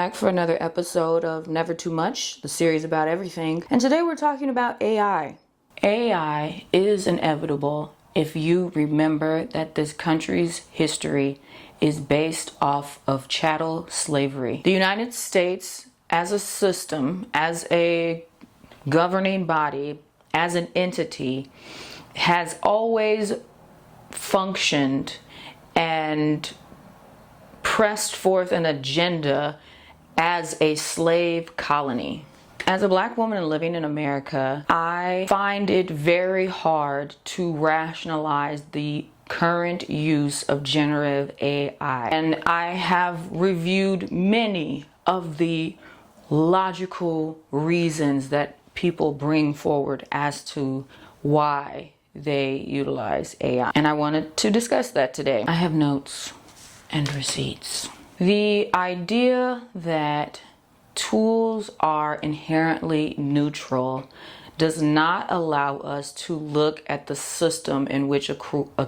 Back for another episode of Never Too Much, the series about everything. And today we're talking about AI. AI is inevitable if you remember that this country's history is based off of chattel slavery. The United States, as a system, as a governing body, as an entity, has always functioned and pressed forth an agenda as a slave colony. As a Black woman living in America, I find it very hard to rationalize the current use of generative AI. And I have reviewed many of the logical reasons that people bring forward as to why they utilize AI. And I wanted to discuss that today. I have notes and receipts. The idea that tools are inherently neutral does not allow us to look at the system in which a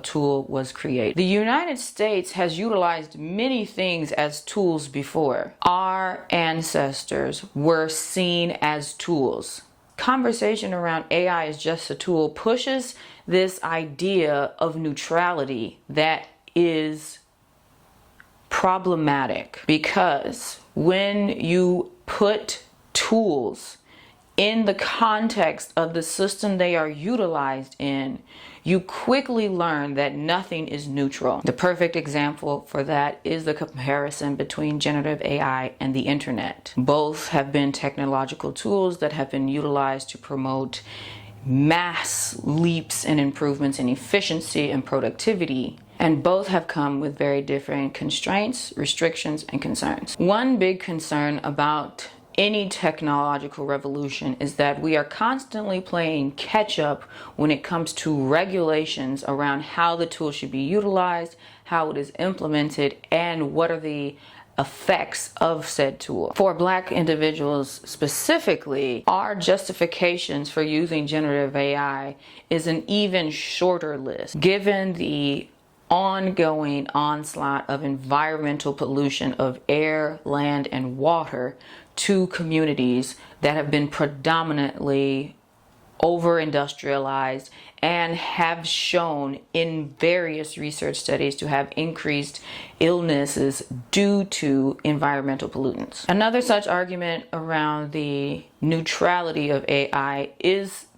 tool was created. The United States has utilized many things as tools before. Our ancestors were seen as tools. Conversation around AI is just a tool pushes this idea of neutrality that is problematic, because when you put tools in the context of the system they are utilized in, you quickly learn that nothing is neutral. The perfect example for that is the comparison between generative AI and the internet. Both have been technological tools that have been utilized to promote mass leaps and improvements in efficiency and productivity. And both have come with very different constraints, restrictions, and concerns. One big concern about any technological revolution is that we are constantly playing catch up when it comes to regulations around how the tool should be utilized, how it is implemented, and what are the effects of said tool. For Black individuals specifically, our justifications for using generative AI is an even shorter list, given the ongoing onslaught of environmental pollution of air, land, and water to communities that have been predominantly over-industrialized and have shown in various research studies to have increased illnesses due to environmental pollutants. Another such argument around the neutrality of AI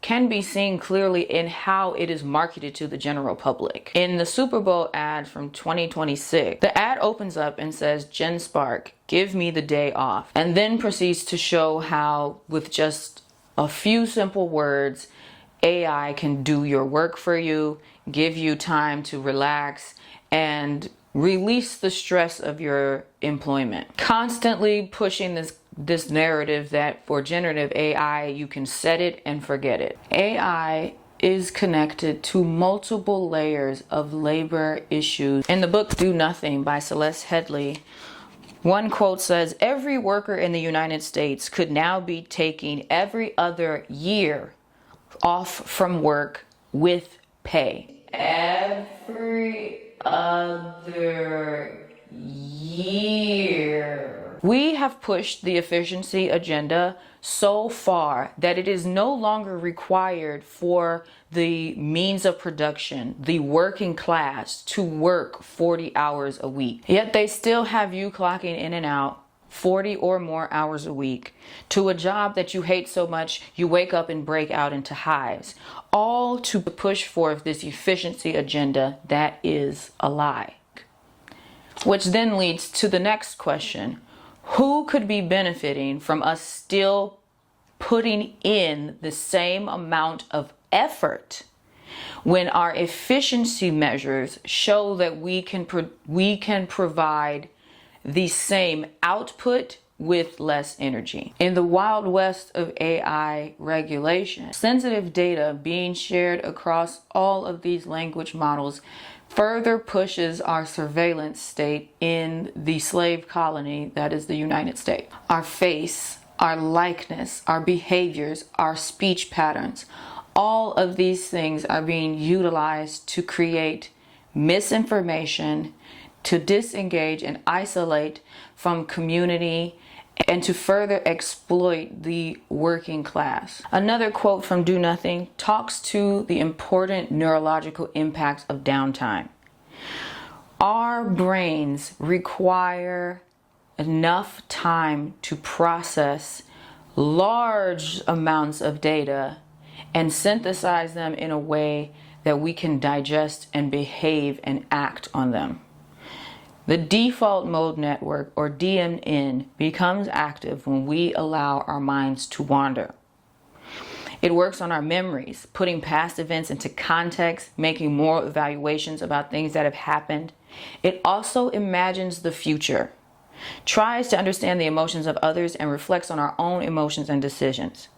can be seen clearly in how it is marketed to the general public. In the Super Bowl ad from 2026, the ad opens up and says, "GenSpark, give me the day off," and then proceeds to show how with just a few simple words, AI can do your work for you, give you time to relax, and release the stress of your employment. Constantly pushing this narrative that for generative AI, you can set it and forget it. AI is connected to multiple layers of labor issues. In the book Do Nothing by Celeste Headlee, one quote says, "Every worker in the United States could now be taking every other year off from work with pay." Every other year. We have pushed the efficiency agenda so far that it is no longer required for the means of production, the working class, to work 40 hours a week. Yet they still have you clocking in and out 40 or more hours a week to a job that you hate so much you wake up and break out into hives, all to push forth this efficiency agenda that is a lie. Which then leads to the next question. Who could be benefiting from us still putting in the same amount of effort when our efficiency measures show that we can provide the same output with less energy? In the wild west of AI regulation, sensitive data being shared across all of these language models further pushes our surveillance state in the slave colony that is the United States. Our face, our likeness, our behaviors, our speech patterns, all of these things are being utilized to create misinformation, to disengage and isolate from community and to further exploit the working class. Another quote from Do Nothing talks to the important neurological impacts of downtime. Our brains require enough time to process large amounts of data and synthesize them in a way that we can digest and behave and act on them. The default mode network, or DMN, becomes active when we allow our minds to wander. It works on our memories, putting past events into context, making moral evaluations about things that have happened. It also imagines the future, tries to understand the emotions of others, and reflects on our own emotions and decisions.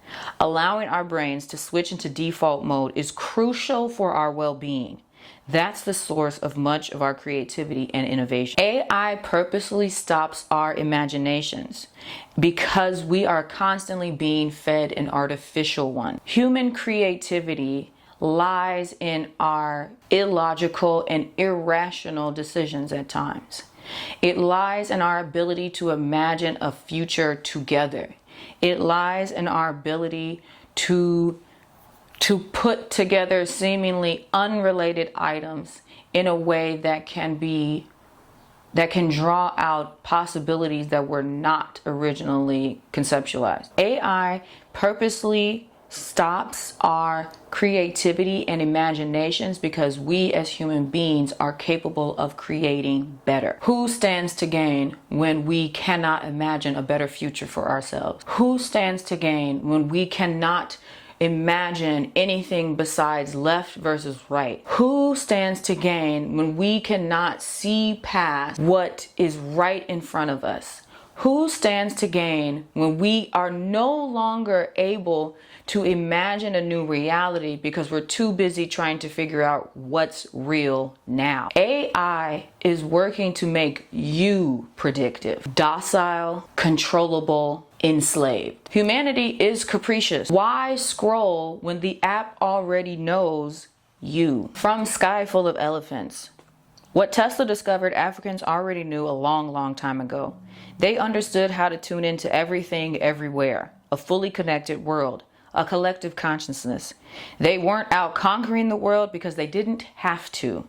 Allowing our brains to switch into default mode is crucial for our well-being. That's the source of much of our creativity and innovation. AI purposely stops our imaginations because we are constantly being fed an artificial one. Human creativity lies in our illogical and irrational decisions at times. It lies in our ability to imagine a future together. It lies in our ability to put together seemingly unrelated items in a way that can draw out possibilities that were not originally conceptualized. AI purposely stops our creativity and imaginations because we as human beings are capable of creating better. Who stands to gain when we cannot imagine a better future for ourselves? Who stands to gain when we cannot imagine anything besides left versus right? Who stands to gain when we cannot see past what is right in front of us? Who stands to gain when we are no longer able to imagine a new reality because we're too busy trying to figure out what's real now? AI is working to make you predictive, docile, controllable, enslaved. Humanity is capricious. Why scroll when the app already knows you? From Sky Full of Elephants. What Tesla discovered, Africans already knew a long time ago. They understood how to tune into everything, everywhere, a fully connected world, a collective consciousness. They weren't out conquering the world because they didn't have to.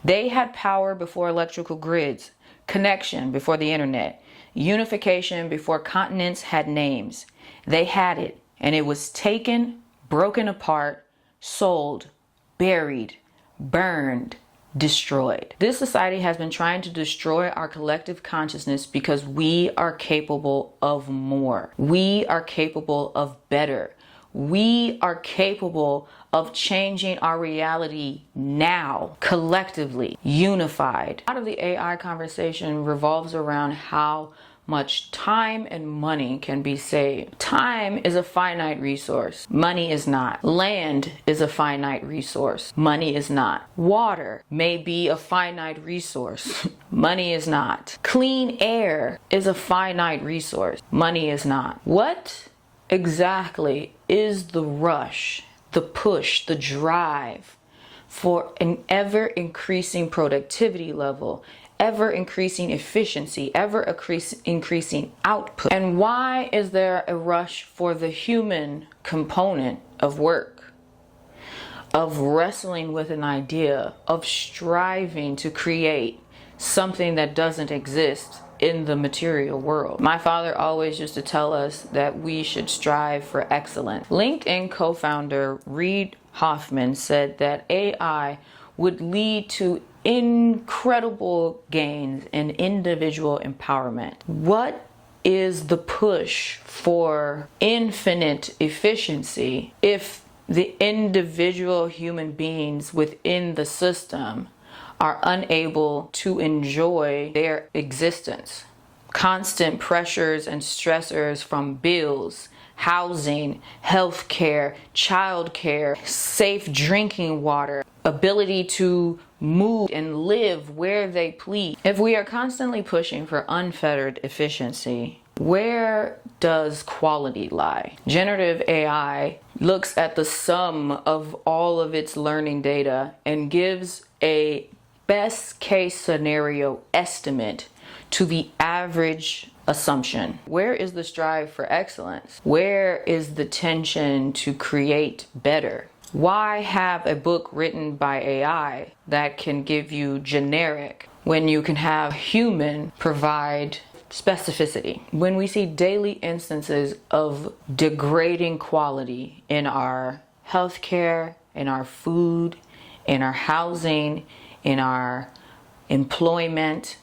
They had power before electrical grids, connection before the internet, unification before continents had names. They had it, and it was taken, broken apart, sold, buried, burned, destroyed. This society has been trying to destroy our collective consciousness because we are capable of more. We are capable of better. We are capable of changing our reality now, collectively, unified. A lot of the AI conversation revolves around how much time and money can be saved. Time is a finite resource. Money is not. Land is a finite resource. Money is not. Water may be a finite resource. Money is not. Clean air is a finite resource. Money is not. What exactly is the rush, the push, the drive for an ever increasing productivity level, ever increasing efficiency, ever increasing output? And why is there a rush for the human component of work, of wrestling with an idea, of striving to create something that doesn't exist in the material world? My father always used to tell us that we should strive for excellence. LinkedIn co-founder Reid Hoffman said that AI would lead to incredible gains in individual empowerment. What is the push for infinite efficiency if the individual human beings within the system are unable to enjoy their existence? Constant pressures and stressors from bills, housing, healthcare, childcare, safe drinking water, ability to move and live where they please. If we are constantly pushing for unfettered efficiency, where does quality lie? Generative AI looks at the sum of all of its learning data and gives a best case scenario estimate to the average assumption? Where is the strive for excellence? Where is the tension to create better? Why have a book written by AI that can give you generic when you can have human provide specificity? When we see daily instances of degrading quality in our healthcare, in our food, in our housing, in our employment,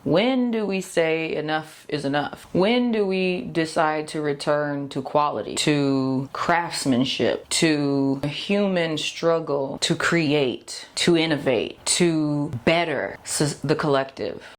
when do we say enough is enough? When do we decide to return to quality, to craftsmanship, to a human struggle to create, to innovate, to better the collective?